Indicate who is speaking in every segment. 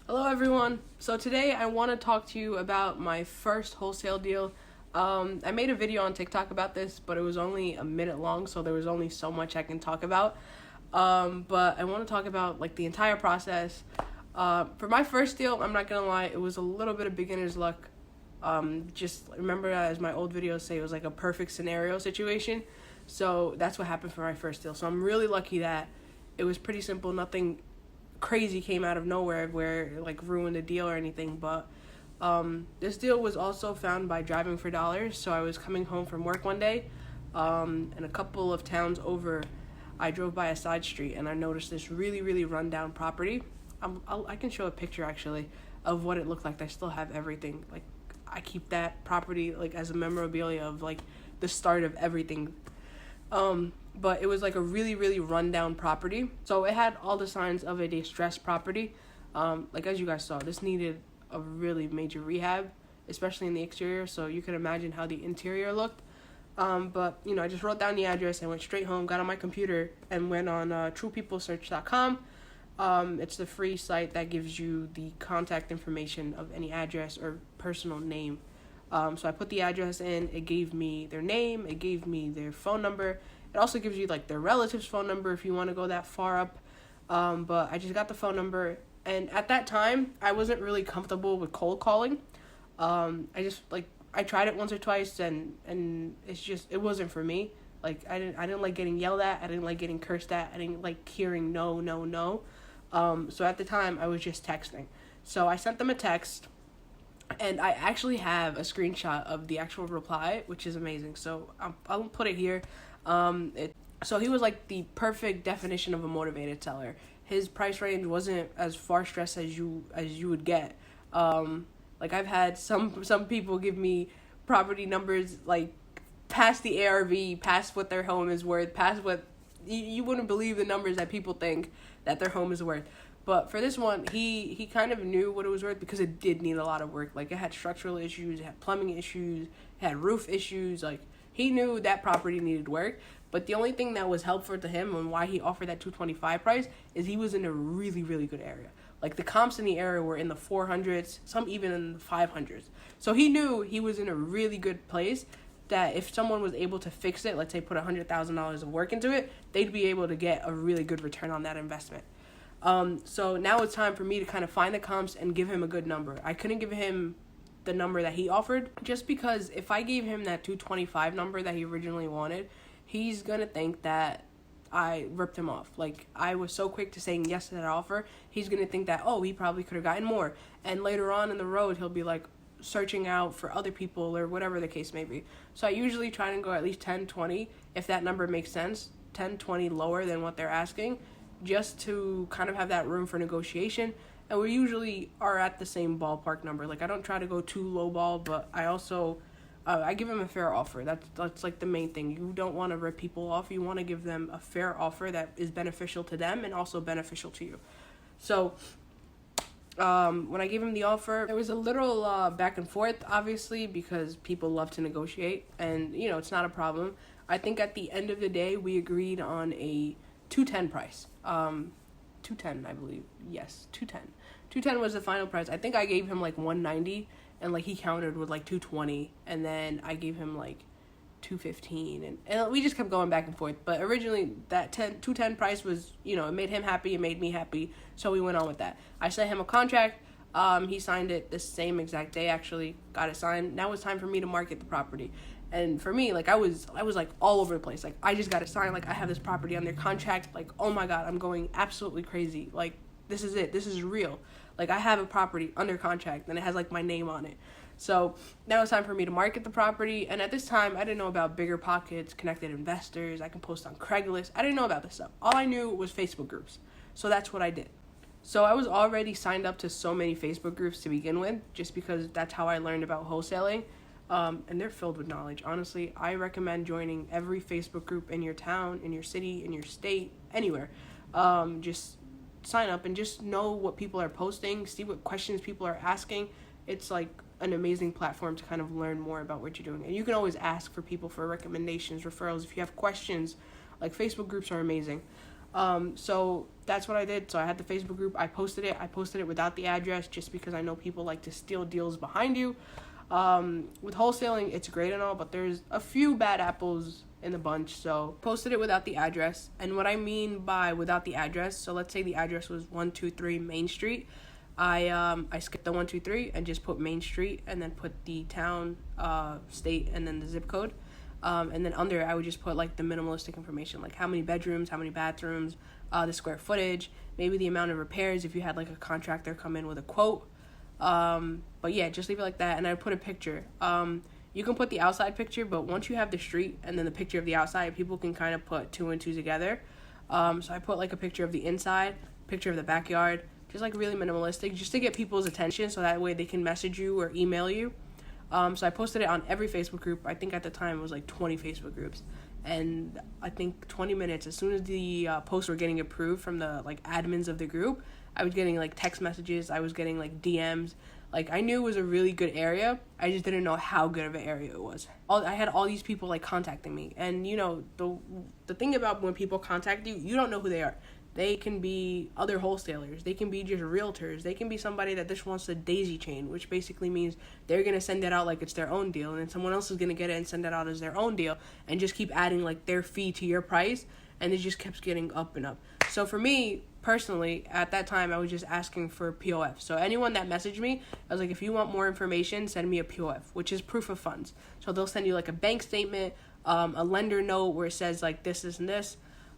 Speaker 1: Hello everyone. So today I want to talk to you about my first wholesale deal. I made a video on TikTok about this, but it was only a minute long, so there was only so much I can talk about. But I want to talk about like the entire process. For my first deal, I'm not gonna lie, it was a little bit of beginner's luck. Just remember, as my old videos say, it was like a perfect scenario situation. So that's what happened for my first deal. So I'm really lucky that it was pretty simple. Nothing crazy came out of nowhere where it like ruined the deal or anything. But this deal was also found by driving for dollars. So I was coming home from work one day, and a couple of towns over, I drove by a side street and I noticed this really rundown property. I can show a picture actually of what it looked like. I still have everything. Like, I keep that property like as a memorabilia of like the start of everything. But it was like a really rundown property. So it had all the signs of a distressed property. Like as you guys saw, this needed a really major rehab, especially in the exterior. So you can imagine how the interior looked. But you know, I just wrote down the address and went straight home, got on my computer and went on truepeoplesearch.com. It's the free site that gives you the contact information of any address or personal name. So I put the address in, it gave me their name, it gave me their phone number. It also gives you like their relative's phone number if you want to go that far up. But I just got the phone number, and at that time, I wasn't really comfortable with cold calling. I tried it once or twice, and it wasn't for me. Like, I didn't like getting yelled at, I didn't like getting cursed at, I didn't like hearing no. So at the time, I was just texting. So I sent them a text, and I actually have a screenshot of the actual reply, which is amazing. So I'll put it here. So he was like the perfect definition of a motivated seller. His price range wasn't as far stretched as you would get. Like I've had some people give me property numbers like past the ARV, past what their home is worth, past what you wouldn't believe the numbers that people think that their home is worth. But for this one, he kind of knew what it was worth because it did need a lot of work. Like, it had structural issues, it had plumbing issues, it had roof issues. Like, he knew that property needed work. But the only thing that was helpful to him and why he offered that $225 price is he was in a really good area. Like, the comps in the area were in the 400s, some even in the 500s. So he knew he was in a really good place, that if someone was able to fix it, let's say put $100,000 of work into it, they'd be able to get a really good return on that investment. So now it's time for me to kind of find the comps and give him a good number. I couldn't give him the number that he offered, just because if I gave him that $225 number that he originally wanted, he's gonna think that I ripped him off. Like, I was so quick to saying yes to that offer, he's gonna think that, oh, he probably could have gotten more. And later on in the road, he'll be like searching out for other people or whatever the case may be. So I usually try and go at least 10, 20, if that number makes sense, 10, 20 lower than what they're asking, just to kind of have that room for negotiation. And we usually are at the same ballpark number. Like, I don't try to go too low ball, but I also I give them a fair offer. That's like the main thing. You don't want to rip people off. You want to give them a fair offer that is beneficial to them and also beneficial to you. So when I gave him the offer, there was a little back and forth, obviously, because people love to negotiate, and you know, it's not a problem. I think at the end of the day, we agreed on a 210 price. 210, I believe. Yes, 210. 210 was the final price. I think I gave him like 190, and like he countered with like 220, and then I gave him like 215, and we just kept going back and forth. But originally that 210 price was, you know, it made him happy, it made me happy, so we went on with that. I sent him a contract. He signed it the same exact day, actually, got it signed. Now it's time for me to market the property. And for me, like, I was like all over the place. Like, I just got it signed. Like, I have this property under contract. Like, oh my God, I'm going absolutely crazy. Like, this is it. This is real. Like, I have a property under contract and it has like my name on it. So now it's time for me to market the property. And at this time, I didn't know about Bigger Pockets, Connected Investors. I can post on Craigslist. I didn't know about this stuff. All I knew was Facebook groups. So that's what I did. So I was already signed up to so many Facebook groups to begin with, just because that's how I learned about wholesaling. And they're filled with knowledge. Honestly, I recommend joining every Facebook group in your town, in your city, in your state, anywhere. Just sign up and just know what people are posting, see what questions people are asking. It's like an amazing platform to kind of learn more about what you're doing. And you can always ask for people for recommendations, referrals. If you have questions Like, Facebook groups are amazing. So that's what I did. So I had the Facebook group. I posted it without the address, just because I know people like to steal deals behind you. With wholesaling, it's great and all, but there's a few bad apples in the bunch. So posted it without the address. And what I mean by without the address, so let's say the address was 123 Main Street. I skipped the 123 and just put Main Street, and then put the town, state, and then the zip code. And then under it, I would just put like the minimalistic information, like how many bedrooms, how many bathrooms, the square footage, maybe the amount of repairs if you had like a contractor come in with a quote. But yeah, just leave it like that. And I put a picture. You can put the outside picture, but once you have the street and then the picture of the outside, people can kind of put 2 and 2 together. So I put like a picture of the inside, picture of the backyard, just like really minimalistic, just to get people's attention, so that way they can message you or email you. So I posted it on every Facebook group. I think at the time it was like 20 Facebook groups. And I think 20 minutes, as soon as the posts were getting approved from the like admins of the group, I was getting like text messages. I was getting like DMs. Like, I knew it was a really good area. I just didn't know how good of an area it was. I had all these people like contacting me. And you know, the thing about when people contact you, you don't know who they are. They can be other wholesalers. They can be just realtors. They can be somebody that just wants to daisy chain, which basically means they're going to send it out like it's their own deal, and then someone else is going to get it and send it out as their own deal, and just keep adding like their fee to your price, and it just keeps getting up and up. So for me, personally, at that time, I was just asking for POF. So anyone that messaged me, I was like, if you want more information, send me a POF, which is proof of funds. So they'll send you like a bank statement, a lender note where it says like this, and this.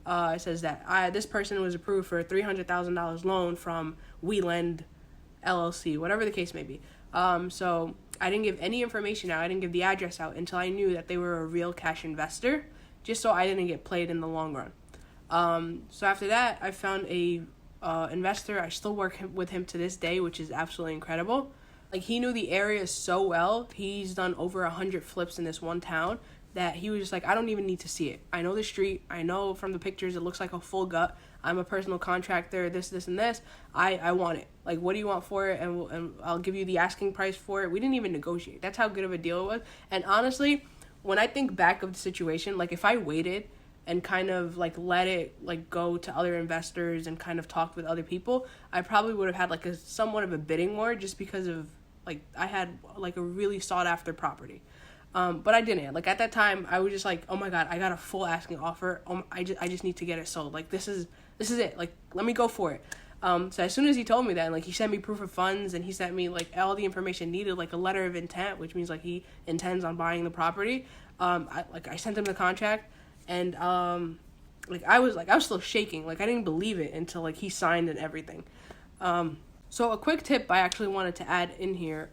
Speaker 1: It says that this person was approved for a $300,000 loan from WeLend LLC, whatever the case may be. So I didn't give any information out. I didn't give the address out until I knew that they were a real cash investor, just so I didn't get played in the long run. So after that, I found a investor. I still work with him to this day, which is absolutely incredible. Like, he knew the area so well. He's done over 100 flips in this one town, that he was just like, I don't even need to see it. I know the street. I know from the pictures it looks like a full gut. I'm a personal contractor, this, and this. I want it. Like, what do you want for it? And I'll give you the asking price for it. We didn't even negotiate. That's how good of a deal it was. And honestly, when I think back of the situation, like, if I waited and kind of like let it like go to other investors and kind of talked with other people, I probably would have had like a somewhat of a bidding war, just because of like I had like a really sought after property. But I didn't. Like, at that time, I was just like, oh my God, I got a full asking offer. I just need to get it sold. Like, this is it. Like, let me go for it. So as soon as he told me that, and like, he sent me proof of funds, and he sent me like all the information needed, like a letter of intent, which means like he intends on buying the property. I sent him the contract, and I was still shaking. Like, I didn't believe it until like he signed and everything. So a quick tip I actually wanted to add in here.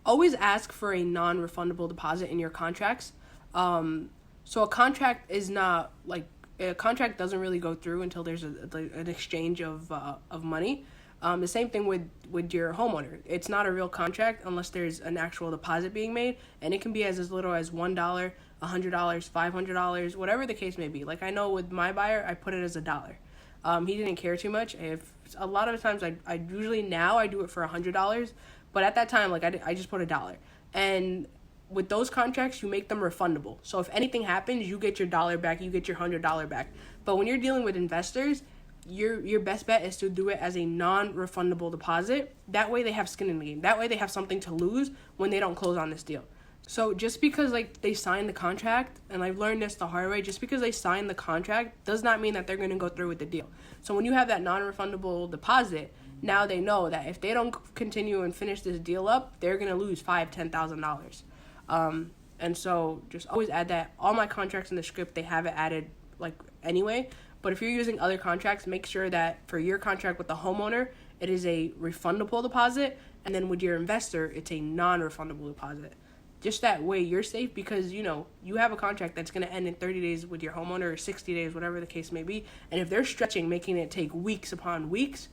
Speaker 1: Always ask for a non-refundable deposit in your contracts. So a contract is not like, a contract doesn't really go through until there's an exchange of money. The same thing with your homeowner. It's not a real contract unless there's an actual deposit being made, and it can be as little as $1, $100, $500, whatever the case may be. Like, I know with my buyer, I put it as $1. He didn't care too much. If a lot of the times I usually now I do it for $100. But at that time, like, I just put $1. And with those contracts, you make them refundable. So if anything happens, you get your $1 back, you get your $100 back. But when you're dealing with investors, your best bet is to do it as a non-refundable deposit. That way they have skin in the game. That way they have something to lose when they don't close on this deal. So just because like they signed the contract, and I've learned this the hard way, just because they signed the contract does not mean that they're going to go through with the deal. So when you have that non-refundable deposit, now they know that if they don't continue and finish this deal up, they're going to lose $5,000-$10,000. And so just always add that. All my contracts in the script, they have it added like anyway. But if you're using other contracts, make sure that for your contract with the homeowner, it is a refundable deposit. And then with your investor, it's a non-refundable deposit. Just that way you're safe, because, you know, you have a contract that's going to end in 30 days with your homeowner, or 60 days, whatever the case may be. And if they're stretching, making it take weeks upon weeks,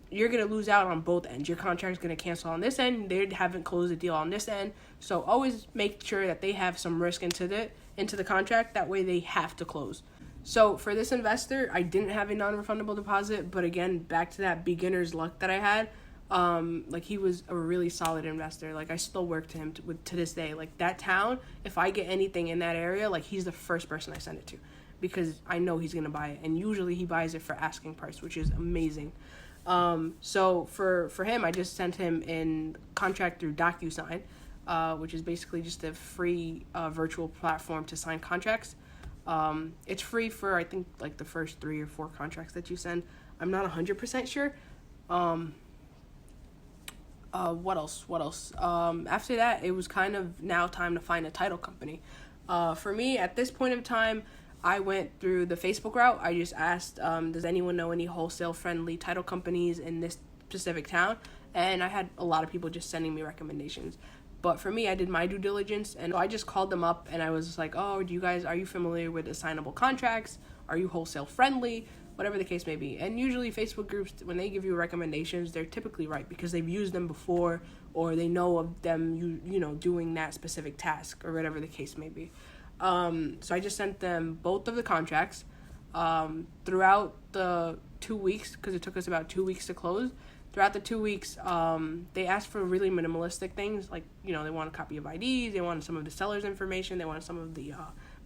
Speaker 1: you're going to lose out on both ends. Your contract's going to cancel on this end. They haven't closed the deal on this end. So always make sure that they have some risk into the contract. That way they have to close. So for this investor, I didn't have a non-refundable deposit. But again, back to that beginner's luck that I had. Like, he was a really solid investor. Like, I still work to him to this day. Like, that town, if I get anything in that area, like, he's the first person I send it to. because I know he's going to buy it. And usually he buys it for asking price, which is amazing. So for him, I just sent him in contract through DocuSign, which is basically just a free virtual platform to sign contracts. It's free for, I think, like the first 3 or 4 contracts that you send. I'm not 100% sure. What else? After that, it was kind of now time to find a title company. For me, at this point in time, I went through the Facebook route. I just asked, does anyone know any wholesale-friendly title companies in this specific town? And I had a lot of people just sending me recommendations. But for me, I did my due diligence, and I just called them up, and I was just like, oh, are you familiar with assignable contracts? Are you wholesale-friendly? Whatever the case may be. And usually Facebook groups, when they give you recommendations, they're typically right because they've used them before, or they know of them, you know, doing that specific task, or whatever the case may be. So I just sent them both of the contracts throughout the 2 weeks, because it took us about 2 weeks to close. Throughout the 2 weeks, they asked for really minimalistic things, like, you know, they want a copy of IDs, they wanted some of the seller's information, they wanted some of the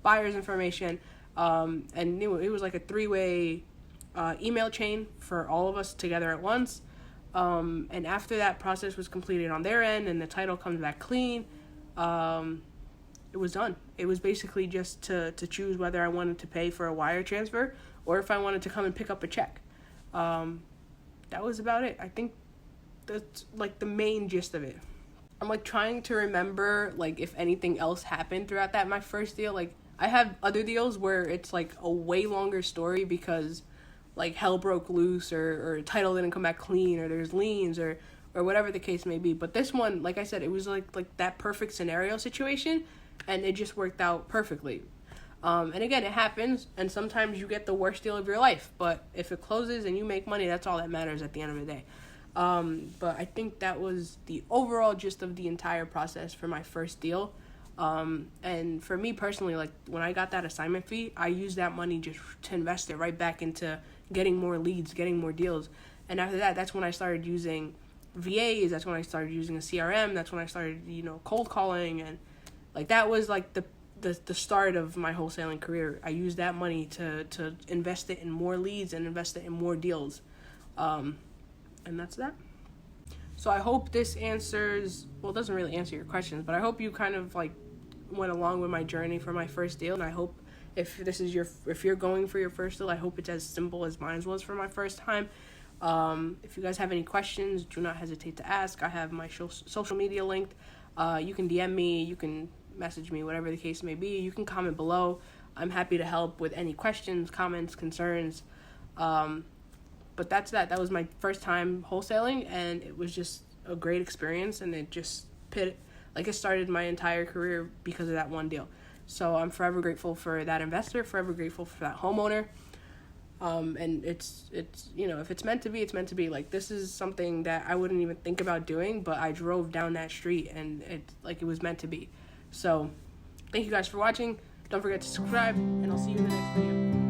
Speaker 1: buyer's information, and it was like a 3-way email chain for all of us together at once. And after that process was completed on their end and the title comes back clean, it was done. It was basically just to choose whether I wanted to pay for a wire transfer or if I wanted to come and pick up a check. That was about it. I think that's like the main gist of it. I'm like trying to remember like if anything else happened throughout that my first deal. Like I have other deals where it's like a way longer story because like hell broke loose or title didn't come back clean or there's liens or whatever the case may be. But this one, like I said, it was like that perfect scenario situation and it just worked out perfectly. And again, it happens, and sometimes you get the worst deal of your life, but if it closes and you make money, that's all that matters at the end of the day. But I think that was the overall gist of the entire process for my first deal. And for me personally, like when I got that assignment fee, I used that money just to invest it right back into getting more leads, getting more deals. And after that, that's when I started using VAs. That's when I started using a CRM. That's when I started, cold calling. And like that was like the start of my wholesaling career. I used that money to invest it in more leads and invest it in more deals. And that's that. So I hope this answers, well, it doesn't really answer your questions, but I hope you kind of like went along with my journey for my first deal. And I hope if you're going for your first deal, I hope it's as simple as mine was for my first time. If you guys have any questions, do not hesitate to ask. I have my social media linked. You can DM me, you can message me, whatever the case may be. You can comment below. I'm happy to help with any questions, comments, concerns. But that's that. That was my first time wholesaling, and it was just a great experience, and it just it started my entire career because of that one deal. So I'm forever grateful for that investor, forever grateful for that homeowner. And it's if it's meant to be, it's meant to be. Like, this is something that I wouldn't even think about doing, but I drove down that street, and it was meant to be. So thank you guys for watching. Don't forget to subscribe, and I'll see you in the next video.